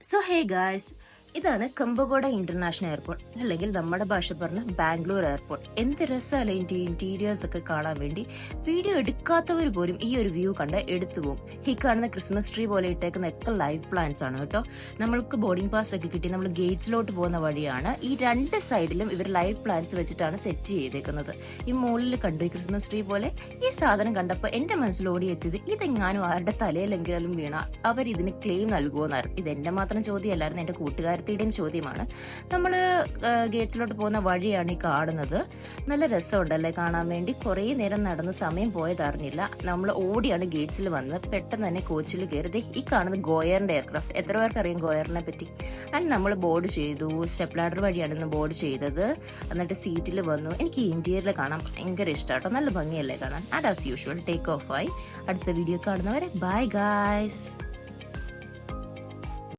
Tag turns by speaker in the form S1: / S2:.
S1: So hey guys, ഇതാണ് കമ്പഗോഡ international airport, അല്ലെങ്കിൽ നമ്മുടെ ഭാഷ പറഞ്ഞ ബാംഗ്ലൂർ എയർപോർട്ട്. എന്ത് രസമല്ല ഇതിന്റെ ഇന്റീരിയേഴ്സ് ഒക്കെ കാണാൻ വേണ്ടി. വീഡിയോ എടുക്കാത്തവർ പോലും ഈ ഒരു വ്യൂ കണ്ട് എടുത്തു പോകും. ഈ കാണുന്ന ക്രിസ്മസ് ട്രീ പോലെ ഇട്ടേക്കുന്ന ഒക്കെ ലൈവ് പ്ലാന്റ്സ് ആണ് കേട്ടോ. നമ്മൾക്ക് ബോർഡിംഗ് പാസ് ഒക്കെ കിട്ടി നമ്മൾ ഗേറ്റ്സിലോട്ട് പോകുന്ന വഴിയാണ്. ഈ രണ്ട് സൈഡിലും ഇവർ ലൈവ് പ്ലാന്റ്സ് വെച്ചിട്ടാണ് സെറ്റ് ചെയ്തേക്കുന്നത്. ഈ മുകളിൽ കണ്ടു ഈ ക്രിസ്മസ് ട്രീ പോലെ. ഈ സാധനം കണ്ടപ്പോൾ എന്റെ മനസ്സിൽ ഓടിയെത്തിയത് ഇതെങ്ങാനും ആരുടെ തലയിലെങ്കിലും വീണ അവർ ഇതിന് ക്ലെയിം നൽകുമെന്നായിരുന്നു. ഇത് എന്റെ മാത്രം ചോദ്യമല്ലായിരുന്നു, എന്റെ കൂട്ടുകാരത്തിയുടെയും ചോദ്യമാണ്. നമ്മൾ ഗേറ്റ്സിലോട്ട് പോകുന്ന വഴിയാണ് ഈ കാണുന്നത്. നല്ല രസമുണ്ടല്ലേ കാണാൻ വേണ്ടി. കുറേ നേരം നടന്ന് സമയം പോയതറിഞ്ഞില്ല. നമ്മൾ ഓടിയാണ് ഗേറ്റ്സിൽ വന്ന് പെട്ടെന്ന് തന്നെ കോച്ചിൽ കയറി. ഈ കാണുന്നത് ഗോയറിന്റെ എയർക്രാഫ്റ്റ്. എത്ര പേർക്ക് അറിയാം ഗോയറിനെ പറ്റി? ആൻഡ് നമ്മൾ ബോർഡ് ചെയ്തു. സ്റ്റെപ്പ് ലാഡർ വഴിയാണ് ഇന്ന് ബോർഡ് ചെയ്തത്. എന്നിട്ട് സീറ്റിൽ വന്നു. എനിക്ക് ഇന്റീരിയർ കാണാൻ ഭയങ്കര ഇഷ്ടമാട്ടോ. നല്ല ഭംഗിയല്ലേ കാണാൻ. And as usual take off ആയി. അടുത്ത വീഡിയോ കാണുന്നവരെ ബൈ ഗായ്സ്.